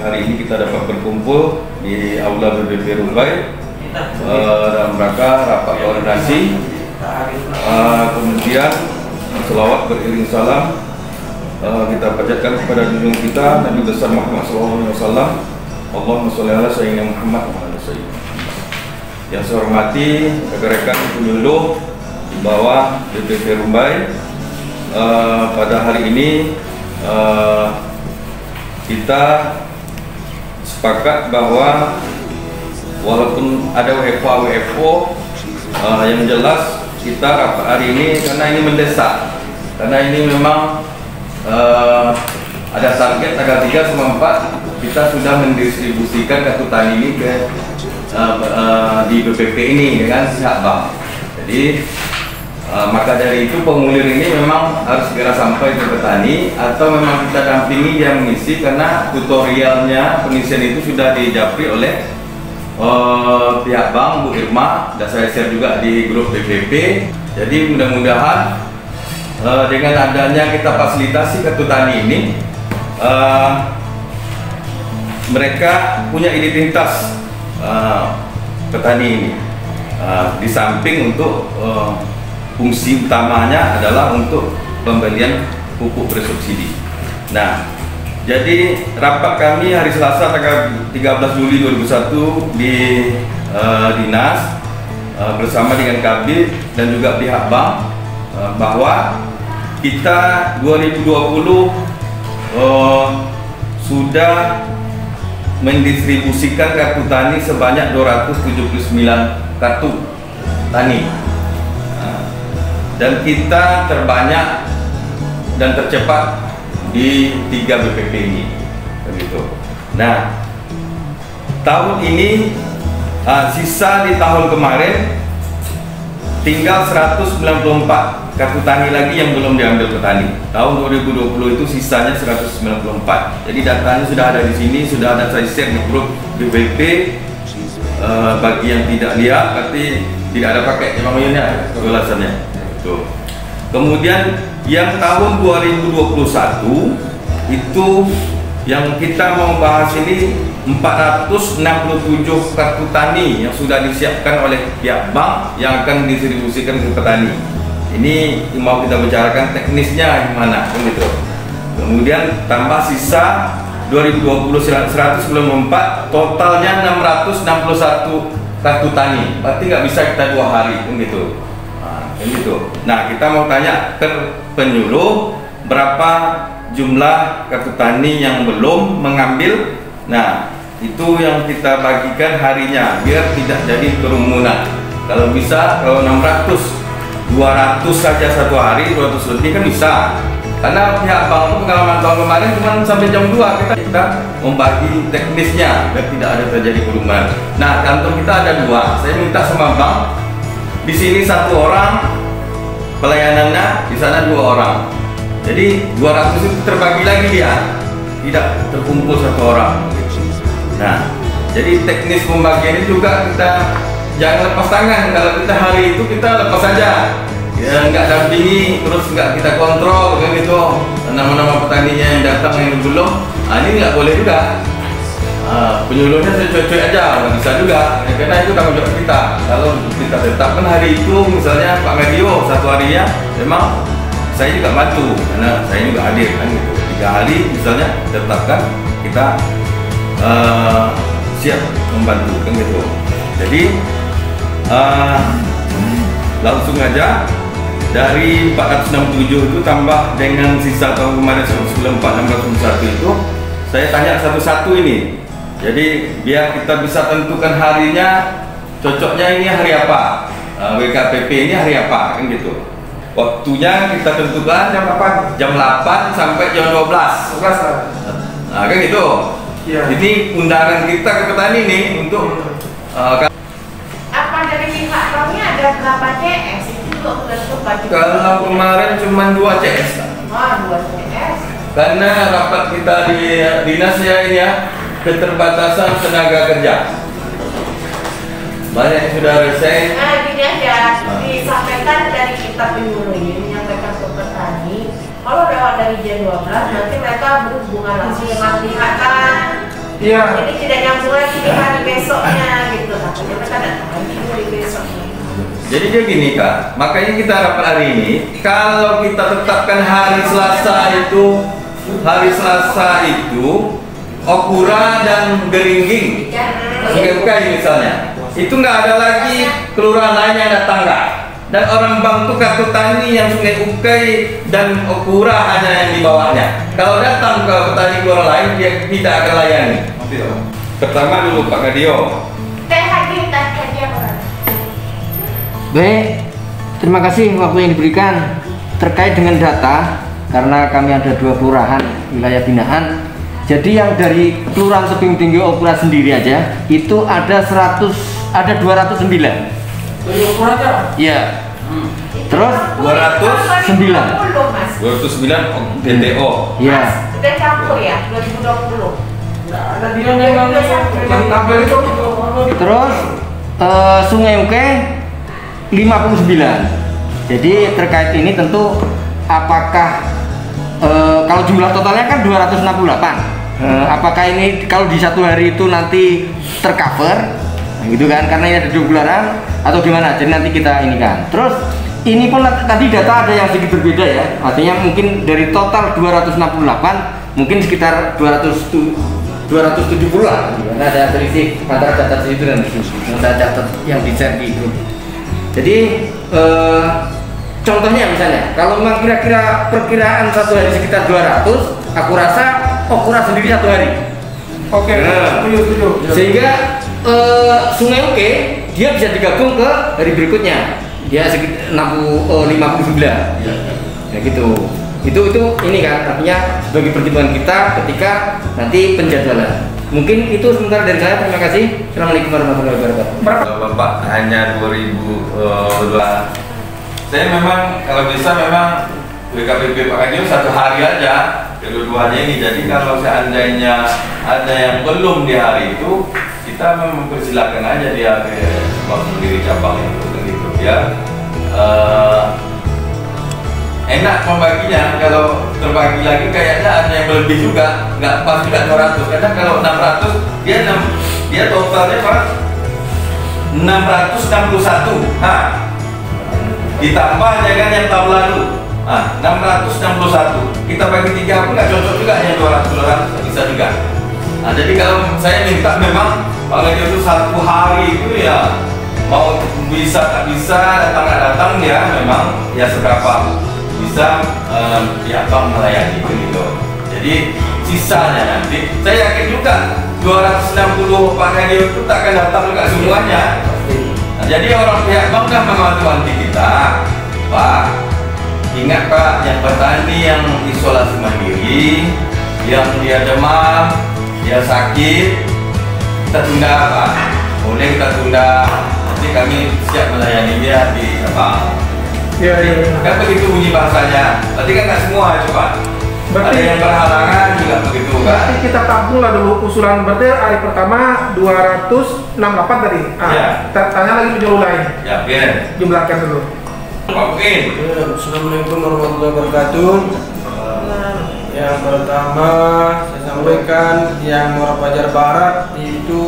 hari ini kita dapat berkumpul di Aula BPP Rumbai dalam rangka rapat koordinasi, kemudian selawat beriring salam kita panjatkan kepada junjungan kita Nabi besar Muhammad SAW. Allahumma sholli ala sayyidina Muhammad wa ala sayyidina. Yang saya hormati rekan-rekan penyuluh di bawah BPP Rumbai, pada hari ini kita sepakat bahwa walaupun ada WFO yang jelas kita rapat hari ini karena ini mendesak, karena ini memang ada target tanggal 3 sama 4 kita sudah mendistribusikan kartu tani ini ke di BPP ini dengan pihak bank. Jadi maka dari itu pengulir ini memang harus segera sampai ke petani atau memang kita dampingi dia mengisi, karena tutorialnya pengisian itu sudah dijapri oleh pihak bank, Bu Irma, dan saya share juga di grup BPP. Jadi mudah-mudahan dengan adanya kita fasilitasi kartu tani ini, mereka punya identitas petani ini, di samping untuk fungsi utamanya adalah untuk pembelian pupuk bersubsidi. Nah, jadi rapat kami hari Selasa tanggal 13 Juli 2001 di Dinas bersama dengan Kabid dan juga pihak bank, bahwa kita 2020 sudah mendistribusikan kartu tani sebanyak 279 kartu tani. Dan kita terbanyak dan tercepat di 3 BPP ini, begitu. Nah, tahun ini sisa di tahun kemarin tinggal 194 kartu tani lagi yang belum diambil petani. Tahun 2020 itu sisanya 194. Jadi datanya sudah ada di sini, sudah ada saya share di grup BPP. Bagi yang tidak lihat, berarti tidak ada pakai emangnya ulasannya. Kemudian yang tahun 2021 itu yang kita mau bahas ini 467 kartu tani yang sudah disiapkan oleh pihak bank yang akan didistribusikan ke petani. Ini mau kita bicarakan teknisnya gimana, begitu. Kemudian tambah sisa 2020 194, totalnya 661 kartu tani. Berarti nggak bisa kita 2 hari, begitu. Gitu. Nah, kita mau tanya ke penyuluh berapa jumlah kartu tani yang belum mengambil. Nah, itu yang kita bagikan harinya biar tidak jadi kerumunan. Kalau bisa, kalau 600, 200 saja satu hari, 200 lebih kan bisa. Karena pihak bank itu pengalaman tahun kemarin cuma sampai jam 2 kita membagi teknisnya biar tidak ada terjadi kerumunan. Nah, kantor kita ada 2. Saya minta sama bank, di sini 1 orang pelayanannya, di sana 2 orang. Jadi 200 itu terbagi lagi dia, tidak terkumpul 1 orang. Nah, jadi teknis pembagian ini juga kita jangan lepas tangan. Kalau kita hari itu kita lepas saja, ya, nggak dampingi, terus nggak kita kontrol kan gitu. Nama-nama petaninya yang datang yang belum, ini nggak boleh juga. Penyuluhnya saya cuek-cuek aja, nggak bisa juga, ya, karena itu tanggung jawab kita. Kalau kita tetapkan hari itu, misalnya Pak Medio 1 harinya, memang saya juga bantu, karena saya juga hadir kan gitu. 3 hari misalnya tetapkan, kita siap membantu kan gitu. Jadi langsung aja dari 467 itu tambah dengan sisa tahun kemarin 194 601 itu, saya tanya satu-satu ini. Jadi biar kita bisa tentukan harinya, cocoknya ini hari apa, WKPP ini hari apa, kan gitu. Waktunya kita tentukan jam apa? Jam 8 sampai jam 12. Nah, kan gitu. Ya. Ini undangan kita ke petani nih untuk apa dari pihak banknya ada berapa CS? Itu juga sudah coba. Kalau kemarin cuma 2 CS. 2 CS. Karena rapat kita di dinas ya ini ya, keterbatasan tenaga kerja. Banyak yang sudah resign. Nah, gini aja, disampaikan dari kita penyuluh ini menyampaikan ke petani, kalau lewat dari jam 12 nanti mereka berhubungan langsung dengan pihak Iya. Jadi tidak nyambung lagi di hari besoknya gitu. Makanya mereka datang lagi hari besoknya. Jadi dia gini Kak, makanya kita rapat hari ini, kalau kita tetapkan hari Selasa itu Okura dan Geringging, Sungai Ukai misalnya, itu nggak ada lagi kelurahan lain yang datang Kak. Dan orang Bang itu kartu tani yang Sungai Ukai dan Okura hanya yang di bawahnya. Kalau datang ke petani kelurahan lain dia tidak akan layani. Pertama dulu Pak Gadio. Baik, terima kasih waktu yang diberikan terkait dengan data, karena kami ada 2 kelurahan wilayah binaan. Jadi yang dari Kelurahan Tebing Tinggi Okura sendiri aja itu ada 209. Iya. Terus 209 DTO. Iya. Sudah campur ya 2020. Ada dia yang tabel itu. Terus Sungai Uke 59. Jadi terkait ini tentu apakah kalau jumlah totalnya kan 268. Apakah ini kalau di satu hari itu nanti tercover, gitu kan? Karena ini ada 2 bulanan atau gimana? Jadi nanti kita ini kan. Terus ini pun tadi data ada yang sedikit berbeda ya. Artinya mungkin dari total 268 mungkin sekitar 270 lah. Karena ada selisih antara data itu dan data yang di-share di grup. Jadi contohnya misalnya kalau memang kira-kira perkiraan satu hari sekitar 200, aku rasa Okura sendiri 1 hari. Oke, setuju. Sehingga Sungai Uke dia bisa digabung ke hari berikutnya, dia sekitar 59 ya gitu. Itu ini kan artinya sebagai pertimbangan kita ketika nanti penjadwalan. Mungkin itu sementara dari saya. Terima kasih. Assalamualaikum warahmatullahi wabarakatuh. Bapak hanya 2002. Saya memang kalau bisa memang BKPP Pak Gadio 1 hari aja kedua-duanya ini. Jadi kalau seandainya ada yang belum di hari itu, kita mempersilahkan aja dia ke sendiri cabang itu gitu ya. Enak membaginya, kalau terbagi lagi kayaknya ada yang lebih juga, nggak pas juga 200. Karena kalau 600 dia totalnya Pak 661. Ditambah ya kan yang tahun lalu. 661. Kita bagi 3 pun nggak cocok juga yang 200 bisa juga. Jadi kalau saya minta memang Pak Gadio itu 1 hari itu ya mau bisa tak bisa datang nggak datang ya memang ya seberapa bisa pihak bank melayani gitu. Jadi sisanya nanti saya yakin juga 260 Pak Gadio itu tak akan datang juga semuanya. Jadi orang pihak bank kan membantu kita, Pak. Ingat Pak, yang petani yang isolasi mandiri, yang dia demam, dia sakit, kita tunda Pak. Boleh kita tunda. Nanti kami siap melayani dia di apa? Iya. Kan begitu bunyi bahasanya. Tadi kan nggak semua coba. Ada yang berhalangan juga begitu kan. Berarti kita tampung lah dulu usulan. Berarti hari pertama 268 tadi. Ya. Kita tanya lagi penjual lain. Ya, biar. Jumlahkan dulu. Mungkin. Assalamualaikum warahmatullahi wabarakatuh. Yang pertama saya sampaikan yang Muara Pajar Barat itu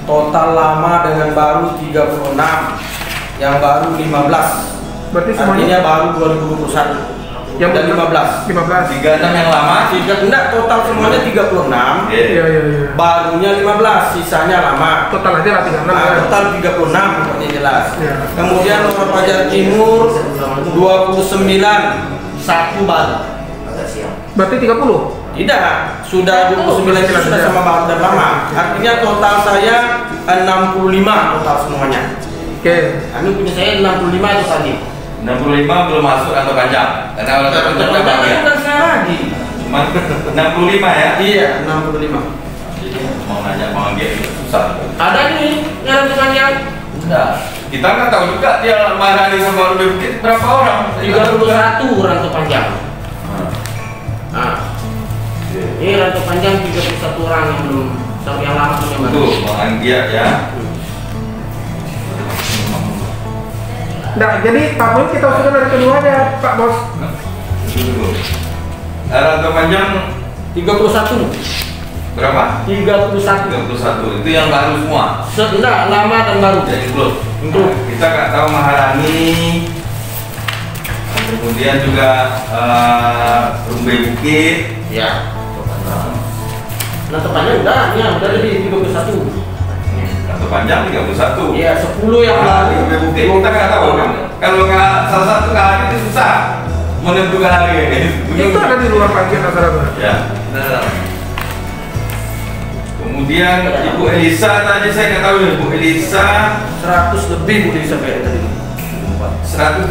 total lama dengan baru 36, yang baru 15. Berarti semuanya artinya baru 2021. yang dan 15. 15. 36 yang lama. Enggak, total semuanya 36. Iya. Barunya 15, sisanya lama. Total aja lah 36. Nah, Ya. total 36 seperti jelas. Ya. Kemudian Muara Pajar Timur 29, 1 baru. Berarti 30. Tidak, sudah 29 itu sudah sama baru dan lama. Artinya total saya 65 total semuanya. Oke. Kami punya saya 65 itu tadi. 65 belum masuk atau panjang. Karena kalau tertutup Bukan bagian. lagi. Cuma 65 ya. Iya, 65. Jadi mau nanya mau dia itu susah. Ada nih yang panjang. Enggak. Kita nggak tahu juga dia marah di sama Rudi Bukit berapa orang. 31 rantai panjang. Nah, ini rantai panjang 31 orang yang belum yang lama punya baru. Tuh, Bang Anggia ya. Nah, jadi tabung kita usulkan dari keduanya, Pak Bos. Rantau panjang 31. Berapa? 31. 31. Itu yang baru semua. Enggak, lama dan baru. Jadi include. Include. Kita nggak tahu Maharani. Kemudian juga Rumbai Bukit. Ya. Nah, tepatnya udah lebih 31. Atau panjang 31. Iya, 10 yang Nah, lalu. Rumbai Bukit kita nggak tahu kan. Kalau nggak salah satu nggak hari itu susah menentukan hari ini. Itu ada di luar panggilan rata-rata. Ya. Nah. Kemudian Ibu Elisa tadi saya nggak tahu nih, Ibu Elisa 100 lebih Bu Lisa kayak tadi. 174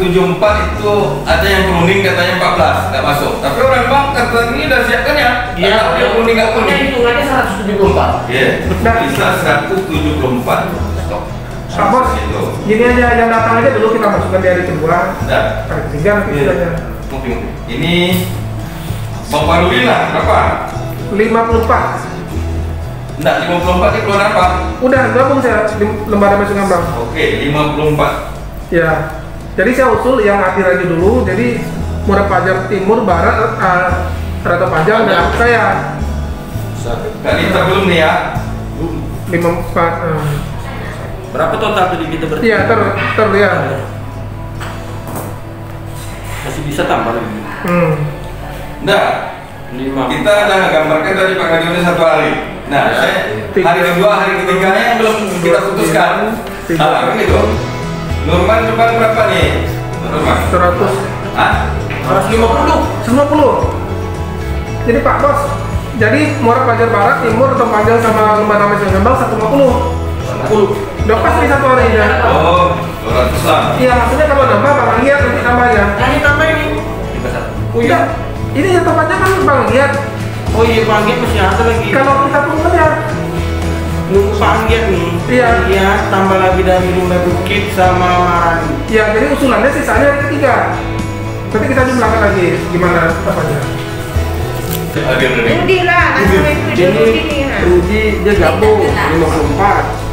itu ada yang kuning katanya 14 nggak masuk. Tapi orang bank kata ini udah siapkan ya. Iya, yang kuning nggak pokoknya kuning. hitungannya 174. Iya. Bisa 174 stok. Pak Bos, Itu. gini aja yang datang aja dulu kita masukkan di hari kedua, Nah, hari ketiga nanti Iya. istilahnya. mungkin ini Bang Parulina berapa? 54. Enggak, 54 ini keluar apa? Udah gabung saya di lembaga masuk ngambang. Oke, 54. Ya. Jadi saya usul yang akhir aja dulu. Jadi Muara Pajar Timur, Barat, Rata Panjang dan saya Kali kita belum nih ya. 54. Berapa total tadi kita berarti? Iya, ya. Masih bisa tambah lagi. Enggak, 5. kita udah gambarkan dari Pak Kadionis 1 hari. Nah, saya hari kedua, hari ketiganya yang belum kita putuskan. Kan gitu. Nurman cuma berapa nih? Nurman? 100. Hah? 150. Jadi Pak Bos, jadi Muara Pajar Barat, Timur, Rata Panjang sama lembaga masuk ngambang 150. 10. Udah pas nih 1 hari ya. Oh, 200 lah. Iya, maksudnya kalau nambah Bang lihat nanti tambahnya. Nah, ini tambah ini. Oh iya. Ini yang tempatnya kan Bang lihat. Oh iya, panggil masih ada lagi. Kalau kita tunggu ya. Nunggu panggil nih. Iya. Iya, tambah lagi dari Rumbai Bukit sama Maharani. Ya, jadi usulannya sisanya hari ketiga. Nanti kita jumlahkan lagi gimana tempatnya. Hadir dari. Rudi lah, langsung itu Rudi nih. Rudi dia gabung 54.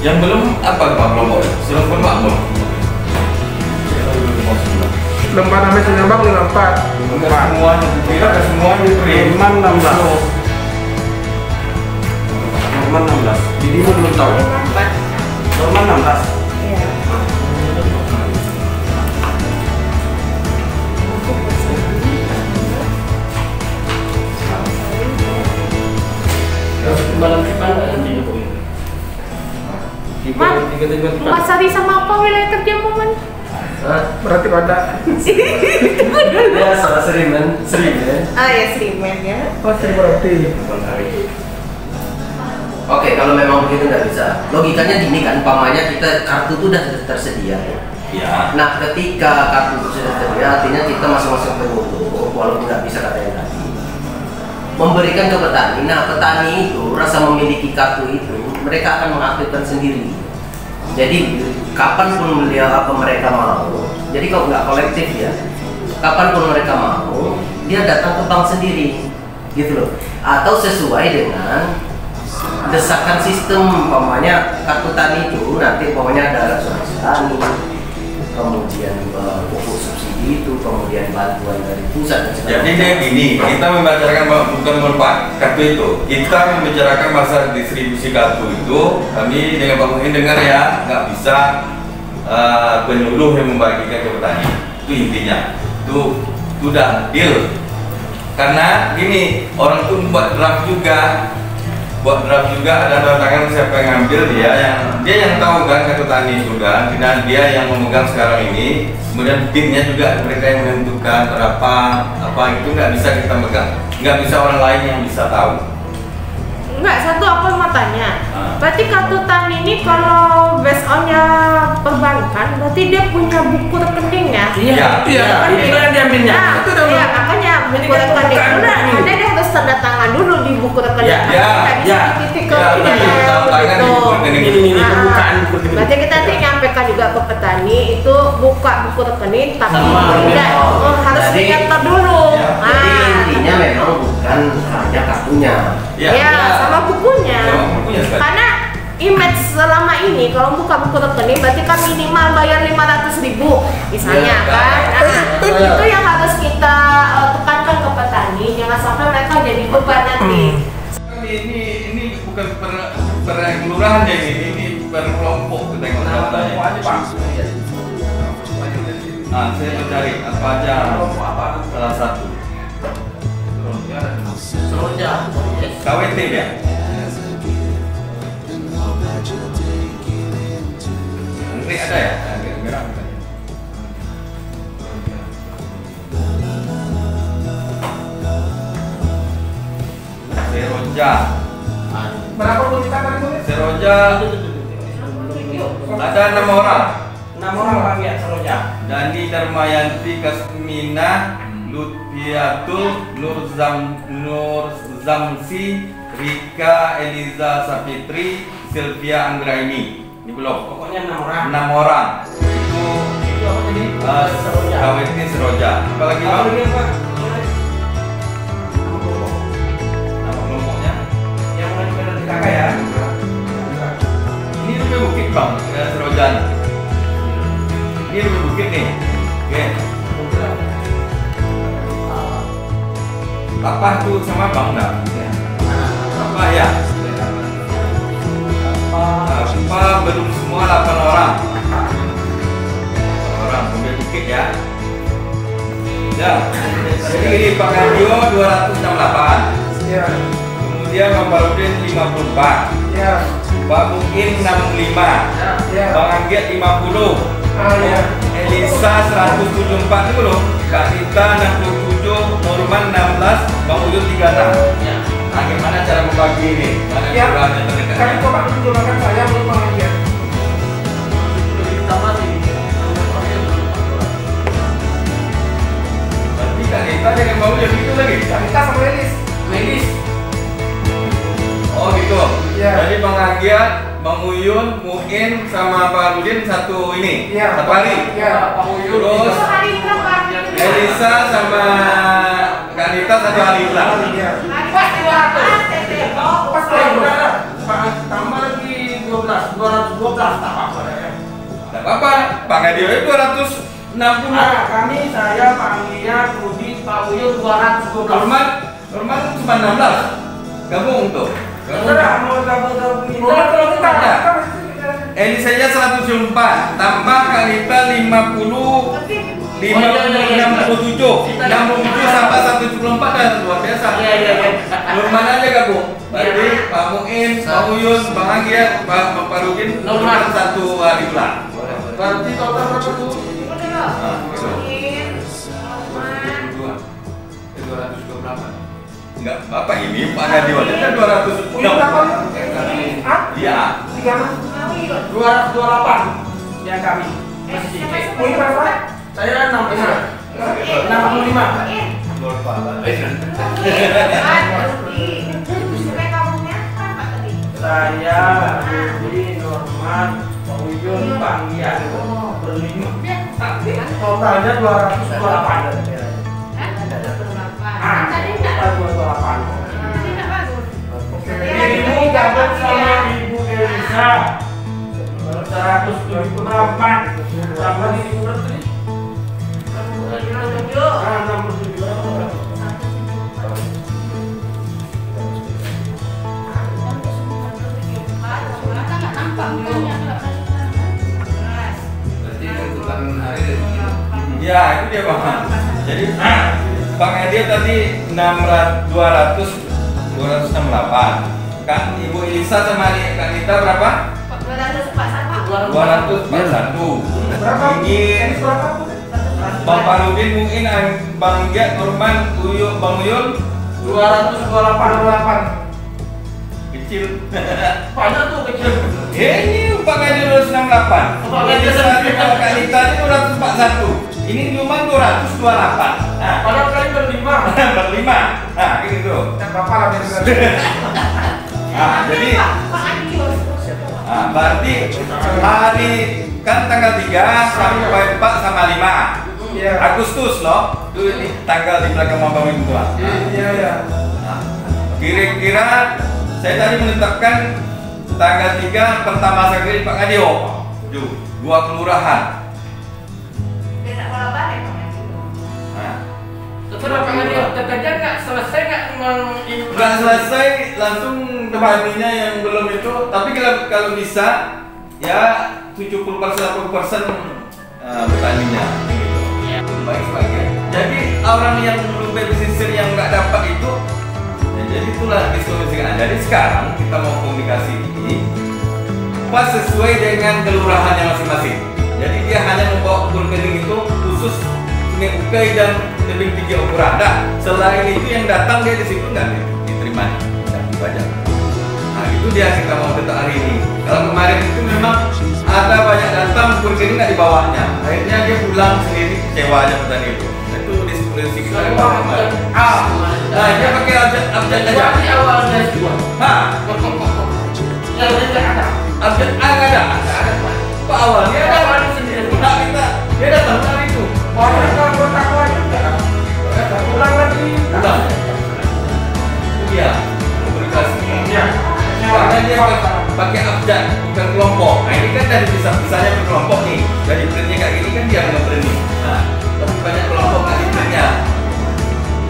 Yang belum apa Pak Kelompok? Sudah pun Pak belum. Lembaga masuk ngambang 54. Semuanya, kita ada semuanya diberi. Norman 16. Norman 16. Didi belum tahu. Norman 16. Iya. Malam depan nanti tiga Mas Sari sama apa wilayah kerja momen? Berarti pada. ya salah Serimen. Ah ya Srimen ya. Oh, sih berarti. Oke, kalau memang begitu nggak bisa. Logikanya gini kan, umpamanya kita kartu itu sudah tersedia. Ya. Nah, ketika kartu itu sudah tersedia, artinya kita masing-masing pengunduh, walaupun nggak bisa katanya tadi, memberikan ke petani. Nah, petani itu rasa memiliki kartu itu, mereka akan mengaktifkan sendiri. Jadi, kapanpun mereka mau, jadi kalau nggak kolektif ya, kapanpun mereka mau, dia datang ke bank sendiri, gitu loh. Atau sesuai dengan desakan sistem, umpamanya kartu tani itu nanti umpamanya ada asuransi tani, kemudian pupuk subsidi itu, kemudian bantuan dari pusat dan segala Jadi macam. dia gini, kita membicarakan bukan merupakan kartu itu, kita membicarakan masalah distribusi kartu itu. Kami dengan Pak Muhin dengar ya, nggak bisa penyuluh yang membagikan ke petani. Itu intinya, itu udah deal. Karena gini, orang tuh buat draft juga, ada tantangan siapa yang ngambil, dia yang tahu kan kartu tani itu kan, dan dia yang memegang sekarang ini. Kemudian timnya juga mereka yang menentukan berapa apa itu nggak bisa kita pegang, nggak bisa orang lain yang bisa tahu. Enggak, satu apa mau tanya. Ah. Berarti kartu tani ini kalau based on-nya perbankan, berarti dia punya buku rekening ya? Iya. Itu yang diambilnya. Nah, Itu udah iya, makanya buku Ini kan rekening pembukaan itu nah, rekening. ada dia harus tanda tangan dulu di buku rekening. Ya, Nggak bisa ya, dititik ke ya, tidak betul, tanda tangan di buku rekening. Ini Nah, pembukaan buku rekening. berarti kita nanti nyampaikan juga ke petani itu buka buku rekening tapi Sama, tidak harus Jadi- dicatat dulu. Ya, Jadi Nah, intinya memang bukan hanya kartunya. Ya. ya, sama bukunya. Sama bukunya sekali. Karena image selama ini kalau buka buku rekening berarti kan minimal bayar 500.000 misalnya Ya, kan. Nah, ya. itu yang harus kita tekankan ke petani, jangan sampai mereka jadi beban nanti. Ini bukan per kelurahan ya ini per kelompok kita tengok datanya. aja Pak. Nah, saya mencari apa aja salah satu. Seroja. Yes. KWT ya. Anggrek ada ya? Anggrek merah. Seroja. Berapa wanita tadi tulis? Seroja ada 6 orang. 6 orang Pak ya Seroja. Dani Darmayanti Kasmina Lutfiatul Nurzamsi Rika Eliza Sapitri Sylvia Anggraini. Ini belum. Pokoknya 6 orang. 6 orang. Itu Itu apa tadi? Seroja. KWT Seroja. Apalagi Apa Bang? lagi Pak? Nama kelompoknya? Yang mengajukan di kakak ya. Ini Rupi Bukit Bang, ya, Seroja. Ini Rupi Bukit nih. Oke. Papa tuh sama Bang enggak? Papa ya? Papa belum semua 8 orang. 8 orang pemilik Bukit ya. Ya. Jadi ini Pak Radio 268. Iya. Kemudian Bang Barudin 54. Iya. Pak Muin 65. Iya. Bang Angget 50. Iya. Elisa 174 itu loh. Kak Rita 67, Norman 16, Bang Uyun 36. Ya. Nah, gimana cara membagi ini? Mana Ya. kelurahan yang terdekat? Kami coba menunjukkan saya belum pengajian. Lebih utama sih. Berarti Kak Rita dengan Bang Uyun itu lagi. Kita sama Elis. Melis. Oh gitu. Iya. Jadi Bang Anggiat, Bang Uyun, Muin sama Pak Rudin satu ini. Iya. Satu hari. Iya. Pak Uyun. Terus Itu hari berapa? Elisa sama Kak Rita satu hari pula. Iya. Pas 200 TTO. Pas Pak tambah lagi 212 tak apa ya. Tidak apa-apa. Pak Ngadio itu 260. Kami saya Pak Anggia, Rudi, Pak Uyun 212. Norman cuma 16. Gabung tuh. Gabung. Terserah mau gabung ini. Kalau kita Ada. kita Elisa nya 104. Tambah Kak Rita 50. 67 sampai 174 dan luar biasa. Iya. Norman aja gabung. Berarti Pak Muin, Pak Uyun, Bang Anggia, Pak Rudin Norman satu hari pula. Berarti total berapa tuh? Enggak, Bapak ini Pak Ngadio aja 200. Uyun berapa? Ah? Iya. 3 228 yang kami. Uyun berapa? Saya 65. Saya, Rudi, Norman, Pak Uyun, Pak Anggia berlima. Totalnya 228. Ibu gabung sama Ibu Elisa 178 sama Ibu berarti 67. Ya, itu dia Bang. Jadi Bang Ngadio tadi 268. Kan Ibu Elisa sama Kak Rita berapa? 241. Berapa? Ini Elis berapa? Bang Farudin mungkin Bang Giat, Norman, Bang Uyun 228. kecil. Banyak tuh kecil. Ini Pak Ngadio 268. Pak Ngadio Elisa sama Kak Rita ini 241. Ini cuma 228. Nah, Padahal kalian berlima. berlima. Nah, gitu. Dan Bapak lah dari Nah, jadi berarti hari kan tanggal 3 sampai 4 sama 5 Iya. Agustus loh. Itu ini tanggal di belakang Bang Uyun tua. Iya. Nah, kira-kira saya tadi menetapkan tanggal 3 pertama sekali Pak Ngadio. 2 kelurahan. Nah, Terserah Pak Ngadio, terkerja nggak selesai nggak cuma nggak selesai langsung petaninya yang belum itu. Tapi kalau bisa ya 70% 80% petaninya gitu. Baik sebagian. Jadi orang yang belum pesisir yang nggak dapat itu, ya, jadi itulah diskusikan. Jadi sekarang kita mau komunikasi ini pas sesuai dengan kelurahannya masing-masing. Jadi dia hanya membawa ukur kering itu khusus Sungai Ukai dan tebing tinggi ukuran. Nah, selain itu yang datang dia di situ nggak diterima, nggak dibayar. Nah itu dia kita mau tetap hari ini. Kalau kemarin itu memang ada banyak datang ukur kering nggak dibawanya. Akhirnya dia pulang sendiri, kecewa aja petani itu. Itu diskusi kita kemarin. Nah dia pakai abjad aja. awalnya dua. Hah? Yang tidak ada. Abjad A nggak ada. Pak awalnya ada. Awalnya sendiri. Nah kita dia datang hari itu. Orang kalau takwa juga. Pulang lagi. Pulang. Iya. Komunikasi. Ya. Karena dia pakai abjad bukan kelompok. Nah ini kan dari pisah-pisahnya berkelompok nih. Dari printnya kayak gini kan dia nggak berani. Nah tapi banyak kelompok nggak di printnya.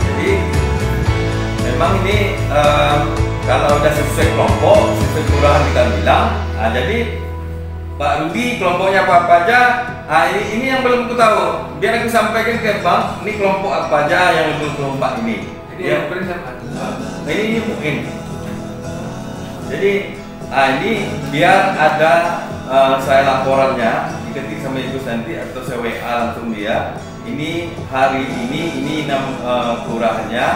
Jadi memang ini kalau udah sesuai kelompok, sesuai kelurahan kita bilang. Nah jadi Pak Rudi kelompoknya apa aja. Nah ini yang belum aku tahu. Biar aku sampaikan ke Bang. Ini kelompok apa aja yang belum kelompok ini. Ini beri siapa? Ini mungkin. Jadi ini biar ada saya laporannya diketik sama Ibu nanti atau saya WA langsung dia. Ini hari ini kelurahannya,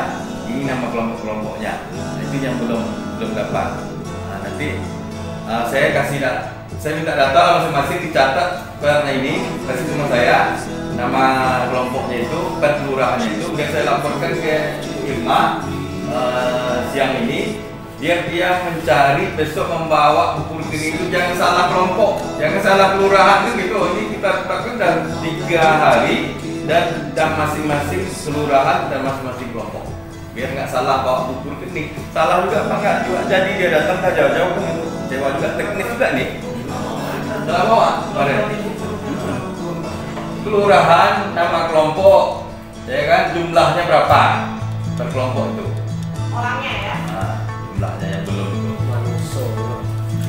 ini nama kelompok-kelompoknya. Nah, itu yang belum dapat. Nah, nanti saya minta data masing-masing dicatat karena ini kasih sama saya nama kelompoknya itu, per kelurahannya itu, biar saya laporkan ke Irma siang ini. Dia mencari besok membawa ukur kering itu jangan salah kelompok, jangan salah kelurahan kan gitu. Ini kita tetapkan dalam 3 hari dan masing-masing kelurahan dan masing-masing kelompok. Biar nggak salah bawa ukur kering. Salah juga apa enggak juga. Jadi dia datang ke jauh-jauh kan itu. Dewa juga teknis juga nih. Salah bawa kemarin. Kelurahan nama kelompok, ya kan jumlahnya berapa per kelompok itu? Orangnya ya. Nah, jumlahnya yang belum itu.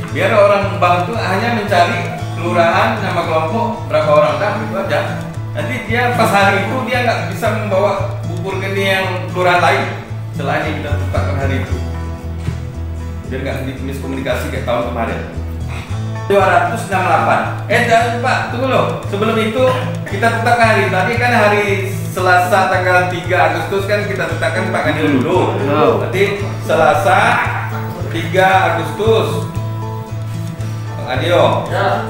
Biar orang bank itu hanya mencari kelurahan nama kelompok berapa orang dah itu aja. Nanti dia pas hari itu dia nggak bisa membawa ukur ke yang kelurahan lain selain yang kita tetapkan hari itu. Biar nggak miskomunikasi kayak tahun kemarin. 268. Jangan Pak, tunggu loh. Sebelum itu kita tetapkan hari tadi kan hari Selasa tanggal 3 Agustus kan kita tetapkan Pak Kadil dulu. Nanti Selasa 3 Agustus Pak Adio. Ya.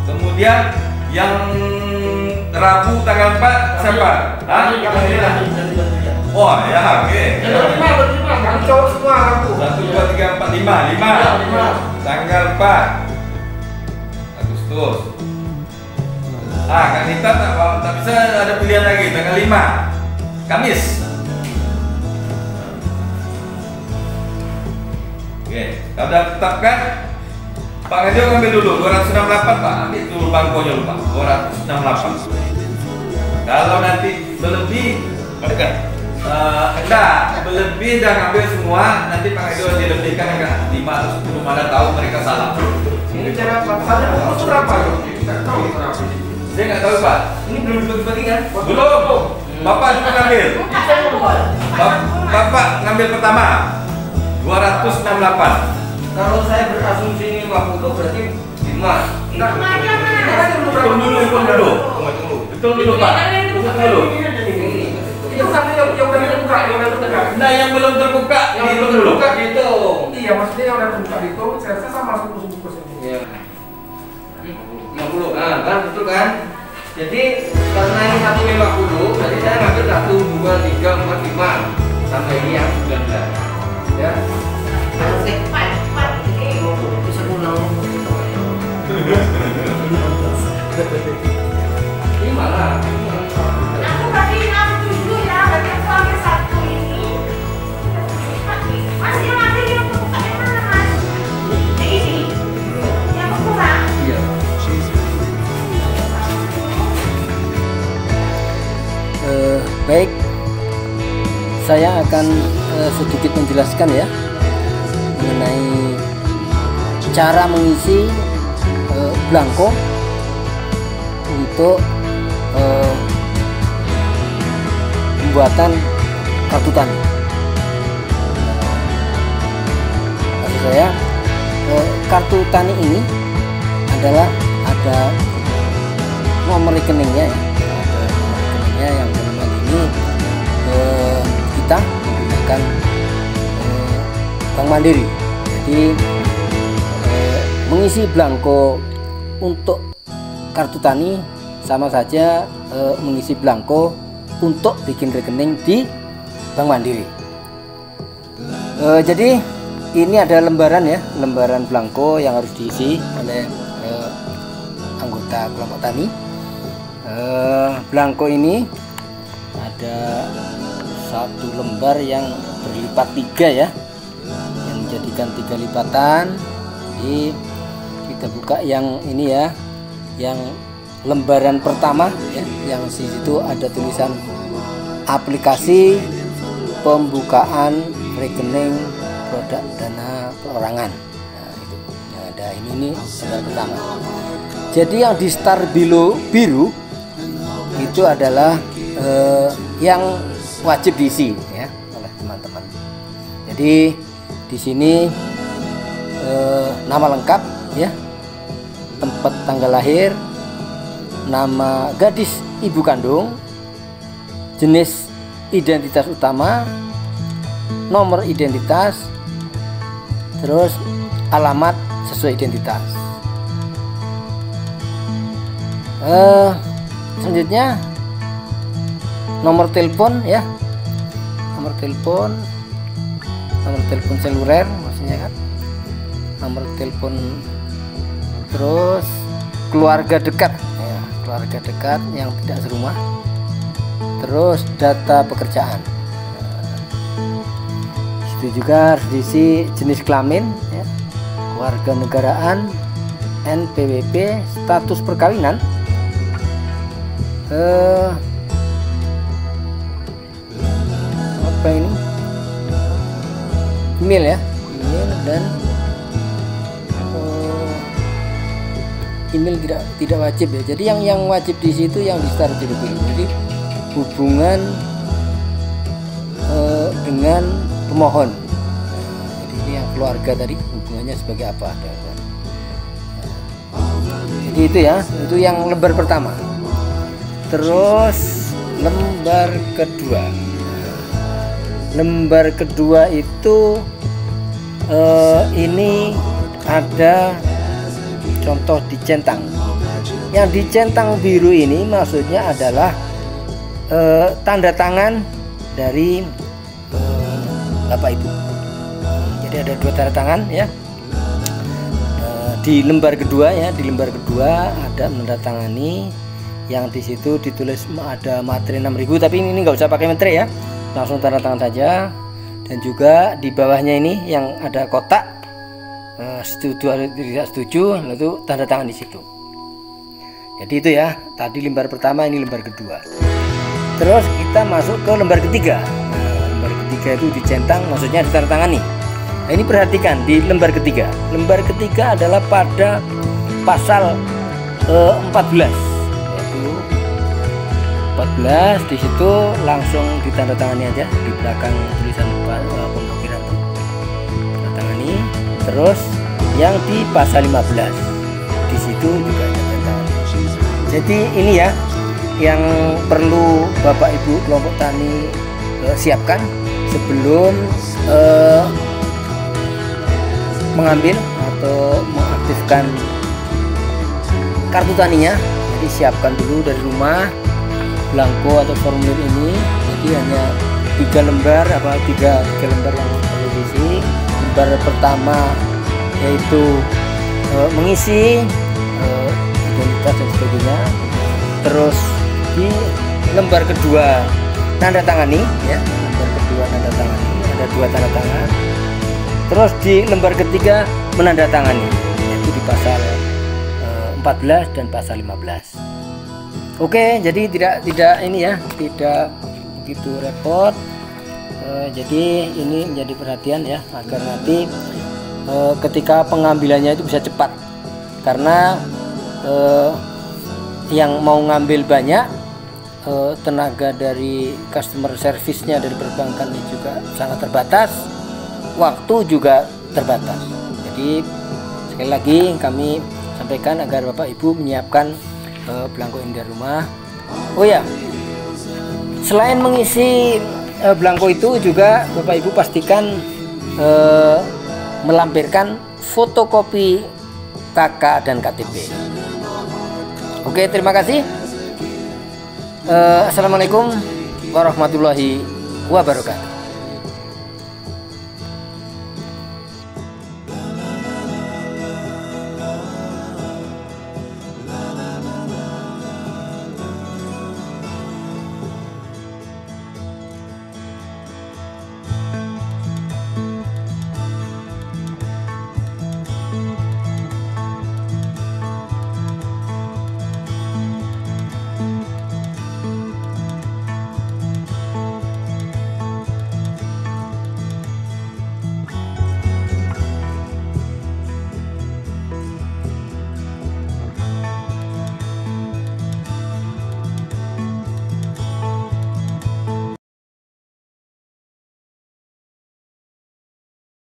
Kemudian yang Rabu tanggal 4 siapa? Hah? Oh ya, oke. Kami cowok semua aku. 1, 2, 3, 4, 5. Tanggal 4 Agustus. Kak Nita tak bisa ada pilihan lagi. Tanggal 5 Kamis. Oke, kalau sudah tetapkan Pak Ngadio ngambil dulu 268 Pak. Ambil dulu bangkonya dulu Pak. 268. Kalau nanti berlebih, enggak berlebih dan ngambil semua. Nanti Pak Ngadio dilebihkan enggak 5 atau 10 mana tahu mereka salah. Ini cara bapaknya itu berapa? Tidak tahu berapa. Saya nggak tahu Pak. Ini belum dibagi-bagi kan? Belum. Bapak juga ngambil. Bapak ngambil pertama 268. Kalau saya berasumsi ini 50 berarti 5. Rumahnya mana? Hitung dulu. Hitung dulu Pak. Hitung dulu. Itu kan yang udah terbuka, Nah yang belum terbuka dihitung dulu. gitu. Iya, maksudnya yang udah terbuka itu saya rasa sama suku-suku sini. Iya. 50. Nah, kan betul kan? Jadi karena ini 150, berarti saya ngambil 1, 2, 3, 4, 5 sampai ini yang 19. Ya. Cepat ini. Bisa pulang. 5 lah. Aku tadi 67 ya, berarti aku ambil 1 ini. Mas yang ambil yang terbuka yang mana Mas? Yang ini. Yang berkurang. Iya. Baik, saya akan sedikit menjelaskan ya mengenai cara mengisi belangko untuk pembuatan kartu tani. Maksud saya kartu tani ini adalah ada nomor rekeningnya ya. Ada nomor rekeningnya yang memang ini kita menggunakan Bank Mandiri. Jadi mengisi belangko untuk kartu tani sama saja mengisi belangko untuk bikin rekening di Bank Mandiri. Jadi ini ada lembaran ya, lembaran belangko yang harus diisi oleh anggota kelompok tani. Belangko ini ada satu lembar yang berlipat 3 ya, yang menjadikan 3 lipatan. Jadi kita buka yang ini ya, yang lembaran pertama ya, yang di situ ada tulisan aplikasi pembukaan rekening produk dana perorangan. Nah, itu yang ada ini lembar pertama. Jadi yang di star biru itu adalah yang wajib diisi ya oleh teman-teman. Jadi di sini nama lengkap ya, tempat tanggal lahir, nama gadis ibu kandung, jenis identitas utama, nomor identitas, terus alamat sesuai identitas. Selanjutnya nomor telepon ya, nomor telepon seluler maksudnya kan, nomor telepon, terus keluarga dekat ya, keluarga dekat yang tidak serumah, terus data pekerjaan. Itu juga harus diisi jenis kelamin ya, kewarganegaraan, NPWP, status perkawinan, apa ini, email ya, email, dan email tidak wajib ya. Jadi yang wajib di situ yang di start biru. Jadi hubungan dengan pemohon. Jadi ini yang keluarga tadi hubungannya sebagai apa? Jadi itu ya, itu yang lembar pertama. Terus lembar kedua. Lembar kedua itu ini ada contoh dicentang. Yang dicentang biru ini maksudnya adalah tanda tangan dari Bapak Ibu. Jadi ada 2 tanda tangan ya. Di lembar kedua ya, di lembar kedua ada menandatangani yang di situ ditulis ada materi 6.000, tapi ini nggak usah pakai materi ya, langsung tanda tangan saja. Dan juga di bawahnya ini yang ada kotak setuju atau tidak setuju, itu tanda tangan di situ. Jadi itu ya, tadi lembar pertama, ini lembar kedua. Terus kita masuk ke lembar ketiga. Lembar ketiga itu dicentang, maksudnya ditandatangani. Nah, ini perhatikan di lembar ketiga. Lembar ketiga adalah pada pasal 14. Yaitu 14 di situ langsung ditandatangani aja di belakang tulisan pemblokiran itu. Tandatangani. Terus yang di pasal 15 di situ juga ada tanda tangan. Jadi ini ya yang perlu Bapak Ibu kelompok tani siapkan sebelum mengambil atau mengaktifkan kartu taninya. Jadi siapkan dulu dari rumah belangko atau formulir ini. Jadi hanya 3 lembar, tiga lembar yang perlu diisi. Lembar pertama yaitu mengisi identitas dan sebagainya. Terus di lembar kedua tanda tangani ya, lembar kedua tanda tangani, ada 2 tanda tangan. Terus di lembar ketiga menandatangani, yaitu di pasal 14 dan pasal 15. Oke, jadi tidak ini ya, tidak begitu repot. Jadi ini menjadi perhatian ya, agar nanti ketika pengambilannya itu bisa cepat, karena yang mau ngambil banyak, tenaga dari customer service-nya dari perbankan ini juga sangat terbatas, waktu juga terbatas. Jadi sekali lagi kami sampaikan agar Bapak Ibu menyiapkan belangko indah rumah. Oh ya, selain mengisi belangko itu juga Bapak Ibu pastikan melampirkan fotokopi KK dan KTP. Oke, terima kasih. Assalamualaikum warahmatullahi wabarakatuh.